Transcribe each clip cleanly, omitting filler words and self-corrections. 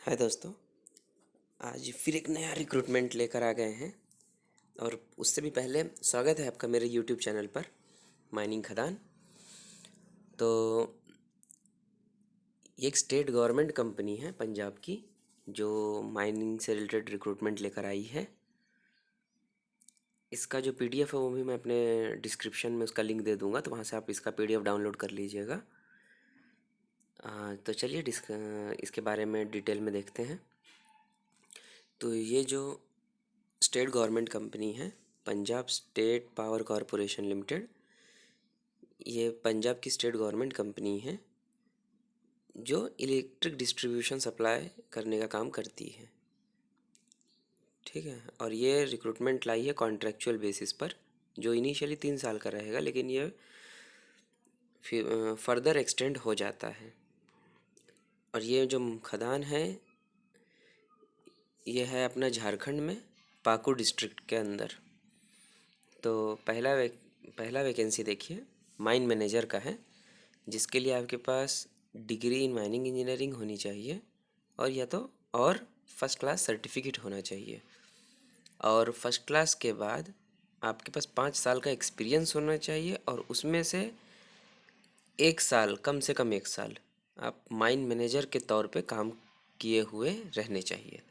हाय दोस्तों। आज फिर एक नया रिक्रूटमेंट लेकर आ गए हैं। और उससे भी पहले स्वागत है आपका मेरे यूट्यूब चैनल पर माइनिंग खदान। तो ये एक स्टेट गवर्नमेंट कंपनी है पंजाब की, जो माइनिंग से रिलेटेड रिक्रूटमेंट लेकर आई है। इसका जो पीडीएफ है वो भी मैं अपने डिस्क्रिप्शन में उसका लिंक दे दूंगा, तो वहाँ से आप इसका पीडीएफ डाउनलोड कर लीजिएगा। तो चलिए इसके बारे में डिटेल में देखते हैं। तो ये जो स्टेट गवर्नमेंट कंपनी है, Punjab state power corporation limited, ये पंजाब की स्टेट गवर्नमेंट कंपनी है जो इलेक्ट्रिक डिस्ट्रीब्यूशन सप्लाई करने का काम करती है। ठीक है। और ये रिक्रूटमेंट लाई है कॉन्ट्रेक्चुअल बेसिस पर, जो इनिशियली 3 साल का रहेगा, लेकिन ये फिर फर्दर एक्सटेंड हो जाता है। और ये जो खदान है ये है अपना झारखंड में पाकुड़ डिस्ट्रिक्ट के अंदर। तो पहला वैकेंसी देखिए, माइन मैनेजर का है, जिसके लिए आपके पास डिग्री इन माइनिंग इंजीनियरिंग होनी चाहिए और या तो और फर्स्ट क्लास सर्टिफिकेट होना चाहिए। और फर्स्ट क्लास के बाद आपके पास 5 साल का एक्सपीरियंस होना चाहिए, और उसमें से 1 साल, कम से कम 1 साल आप माइन मैनेजर के तौर पे काम किए हुए रहने चाहिए।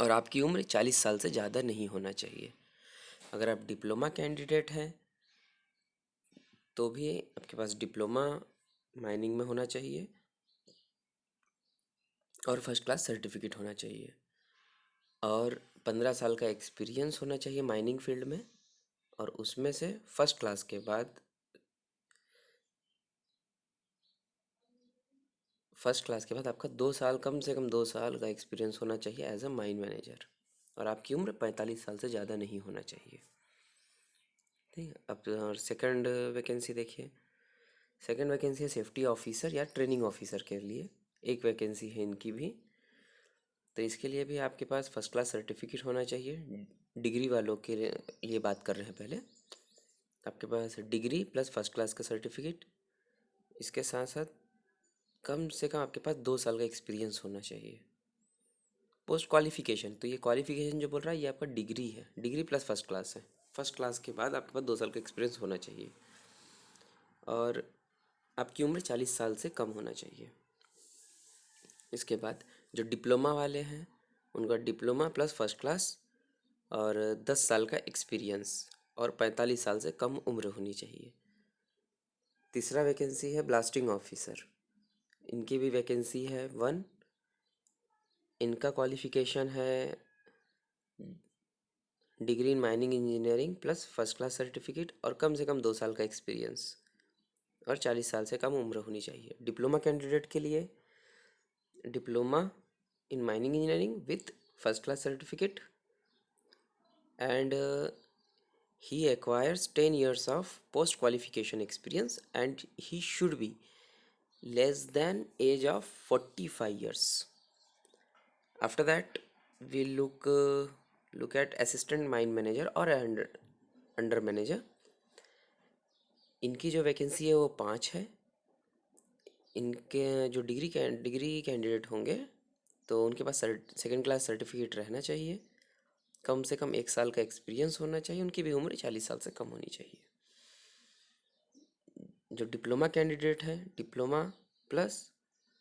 और आपकी उम्र 40 साल से ज़्यादा नहीं होना चाहिए। अगर आप डिप्लोमा कैंडिडेट हैं तो भी आपके पास डिप्लोमा माइनिंग में होना चाहिए और फर्स्ट क्लास सर्टिफिकेट होना चाहिए, और 15 साल का एक्सपीरियंस होना चाहिए माइनिंग फील्ड में। और उसमें से फर्स्ट क्लास के बाद आपका 2 साल, कम से कम 2 साल का एक्सपीरियंस होना चाहिए एज अ माइन मैनेजर। और आपकी उम्र 45 साल से ज़्यादा नहीं होना चाहिए। ठीक है। अब और सेकंड वैकेंसी देखिए। सेकंड वैकेंसी है सेफ्टी ऑफिसर या ट्रेनिंग ऑफिसर के लिए। एक वैकेंसी है इनकी भी। तो इसके लिए भी आपके पास फर्स्ट क्लास सर्टिफिकेट होना चाहिए। डिग्री वालों के लिए बात कर रहे हैं पहले। आपके पास डिग्री प्लस फर्स्ट क्लास का सर्टिफिकेट, इसके साथ साथ कम से कम आपके पास 2 साल का एक्सपीरियंस होना चाहिए। पोस्ट क्वालिफिकेशन, तो ये क्वालिफिकेशन जो बोल रहा है ये आपका डिग्री है, डिग्री प्लस फर्स्ट क्लास है। फर्स्ट क्लास के बाद आपके पास 2 साल का एक्सपीरियंस होना चाहिए, और आपकी उम्र 40 साल से कम होना चाहिए। इसके बाद जो डिप्लोमा वाले हैं उनका डिप्लोमा प्लस फर्स्ट क्लास और 10 साल का एक्सपीरियंस और 45 साल से कम उम्र होनी चाहिए। तीसरा वैकेंसी है ब्लास्टिंग ऑफिसर। इनकी भी वैकेंसी है 1। इनका क्वालिफिकेशन है degree in mining engineering plus first class certificate और कम से कम 2 साल का एक्सपीरियंस और 40 साल से कम उम्र होनी चाहिए। डिप्लोमा कैंडिडेट के लिए diploma in mining engineering with first class certificate, and he acquires 10 years of post qualification experience, and he should be less than age of 45 years. After that we look at assistant mine manager or under manager. इनकी जो vacancy है वो 5 है। इनके जो degree candidate होंगे तो उनके पास सेकंड क्लास सर्टिफिकेट रहना चाहिए, कम से कम 1 साल का एक्सपीरियंस होना चाहिए, उनकी भी उम्र 40 साल से कम होनी चाहिए। जो डिप्लोमा कैंडिडेट है, diploma plus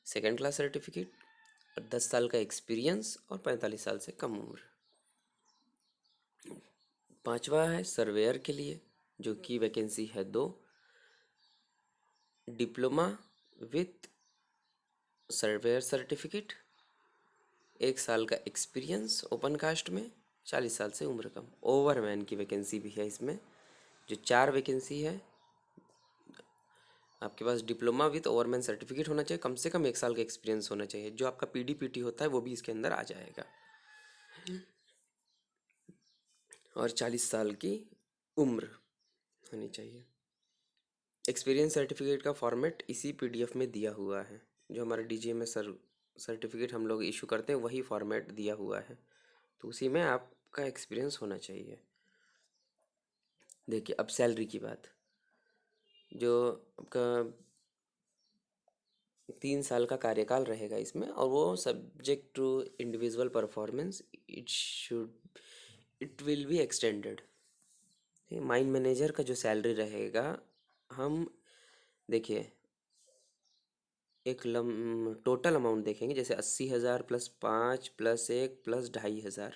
second class certificate और 10 साल का एक्सपीरियंस और 45 साल से कम उम्र। पांचवा है सर्वेयर के लिए, जो कि वैकेंसी है 2। डिप्लोमा विथ सर्वेयर सर्टिफिकेट, 1 साल का एक्सपीरियंस ओपन कास्ट में, 40 साल से उम्र कम। ओवरमैन की वैकेंसी भी है इसमें। जो 4 वैकेंसी है, आपके पास डिप्लोमा विथ ओवरमैन सर्टिफिकेट होना चाहिए, कम से कम 1 साल का एक्सपीरियंस होना चाहिए। जो आपका पीडीपीटी होता है वो भी इसके अंदर आ जाएगा, और 40 साल की उम्र होनी चाहिए। एक्सपीरियंस सर्टिफिकेट का फॉर्मेट इसी पीडीएफ में दिया हुआ है। जो हमारा डीजीएमएस सर्टिफिकेट हम लोग इशू करते हैं वही फॉर्मेट दिया हुआ है, तो उसी में आपका एक्सपीरियंस होना चाहिए। देखिए अब सैलरी की बात। जो आपका 3 साल का कार्यकाल रहेगा इसमें, और वो subject to individual performance it will be extended. Mine manager का जो सैलरी रहेगा, हम देखिए एक टोटल अमाउंट देखेंगे, जैसे 80,000 प्लस 5 प्लस 1 प्लस 2,500।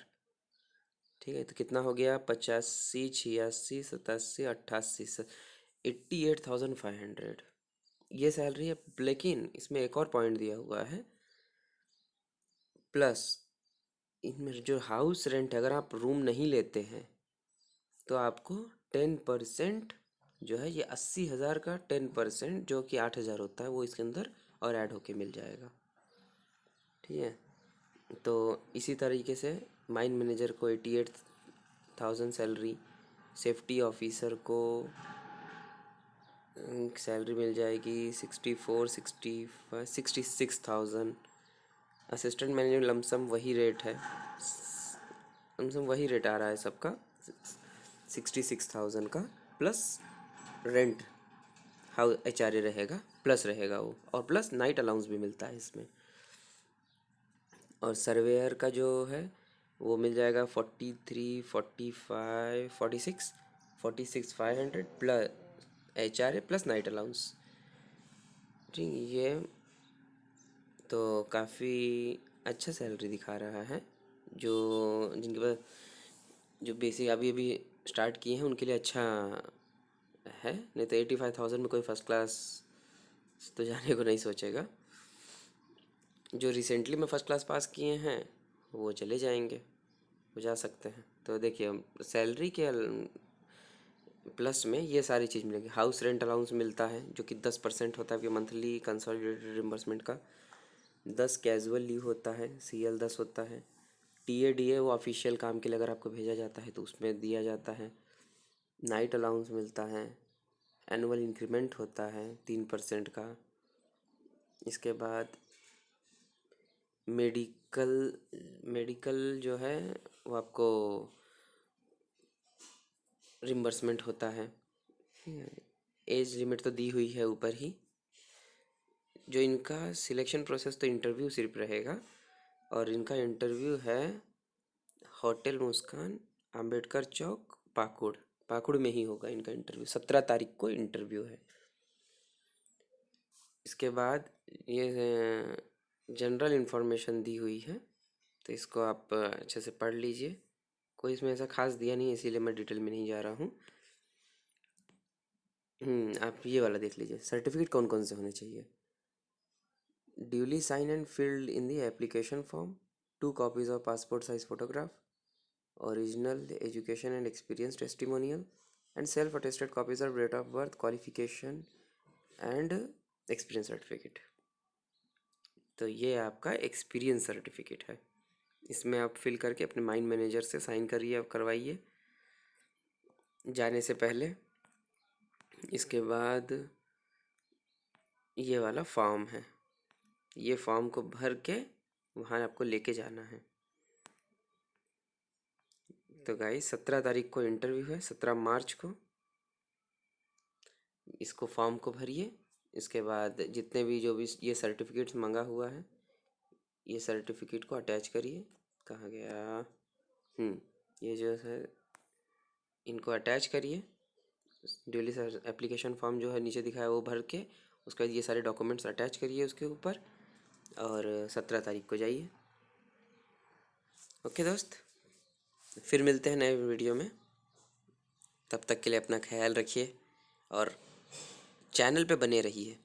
ठीक है, तो कितना हो गया? 85, 86, 87, 88, 88,500 ये सैलरी है। लेकिन इसमें एक और पॉइंट दिया हुआ है, प्लस इनमें जो हाउस रेंट, अगर आप रूम नहीं लेते हैं तो आपको 10% जो है, ये 80,000 का 10% जो कि 8,000 होता है, वो इसके अंदर और ऐड होके मिल जाएगा। ठीक है, तो इसी तरीके से माइन मैनेजर को 88,000 सैलरी, सेफ्टी ऑफिसर को सैलरी मिल जाएगी 64, 65, 66,000। असिस्टेंट मैनेजर लमसम वही रेट है, लमसम वही रेट आ रहा है सबका, 66,000 का, प्लस रेंट हाउ HRA रहेगा, प्लस रहेगा वो, और प्लस नाइट अलाउंस भी मिलता है इसमें। और सर्वेयर का जो है वो मिल जाएगा 43, 45, 46 500 plus HRA plus night allowance. ठीक, ये तो काफ़ी अच्छा सैलरी दिखा रहा है। जो जिनके पास जो बेसिक अभी अभी स्टार्ट किए हैं उनके लिए अच्छा है, नहीं तो 85,000 में कोई फर्स्ट क्लास तो जाने को नहीं सोचेगा। जो रिसेंटली में फर्स्ट क्लास पास किए हैं वो चले जाएंगे, वो जा सकते हैं। तो देखिए सैलरी के प्लस में ये सारी चीज़ मिलेगी। हाउस रेंट अलाउंस मिलता है जो कि 10% होता है आपके मंथली कंसोलिडेटेड रिम्बर्समेंट का। 10 कैजुअल लीव होता है, CL 10 होता है। TADA वो ऑफिशियल काम के लिए अगर आपको भेजा जाता है तो उसमें दिया जाता है। नाइट अलाउंस मिलता है। एनुअल इंक्रीमेंट होता है 3% का। इसके बाद मेडिकल मेडिकल जो है वो आपको रिम्बर्समेंट होता है। एज लिमिट तो दी हुई है ऊपर ही। जो इनका सिलेक्शन प्रोसेस तो इंटरव्यू सिर्फ रहेगा, और इनका इंटरव्यू है होटल मुस्कान, अंबेडकर चौक, पाकुड़। पाकुड़ में ही होगा इनका इंटरव्यू, 17 तारीख को इंटरव्यू है। इसके बाद ये जनरल इन्फॉर्मेशन दी हुई है, तो इसको आप अच्छे से पढ़ लीजिए। कोई इसमें ऐसा खास दिया नहीं है, इसीलिए मैं डिटेल में नहीं जा रहा हूँ। आप ये वाला देख लीजिए, सर्टिफिकेट कौन कौन से होने चाहिए। Duly sign and filled in the application form, 2 copies of passport size photograph, original education and experience testimonial, and self attested copies of date of birth, qualification and experience certificate. तो ये आपका experience certificate है। इसमें आप fill करके अपने mine manager से sign करिए, आप करवाइए जाने से पहले। इसके बाद ये वाला फॉर्म है, ये फॉर्म को भर के वहाँ आपको लेके जाना है। तो गाइस 17 तारीख को इंटरव्यू है, 17 मार्च को। इसको फॉर्म को भरिए। इसके बाद जितने भी जो भी ये सर्टिफिकेट्स मंगा हुआ है, ये सर्टिफिकेट को अटैच करिए। कहाँ गया? ये जो है इनको अटैच करिए। ड्यूली सर एप्लीकेशन फॉर्म जो है नीचे दिखा है वो भर के, उसके बाद ये सारे डॉक्यूमेंट्स अटैच करिए उसके ऊपर, और 17 तारीख को जाइए। ओके दोस्त, फिर मिलते हैं नए वीडियो में। तब तक के लिए अपना ख्याल रखिए और चैनल पे बने रहिए।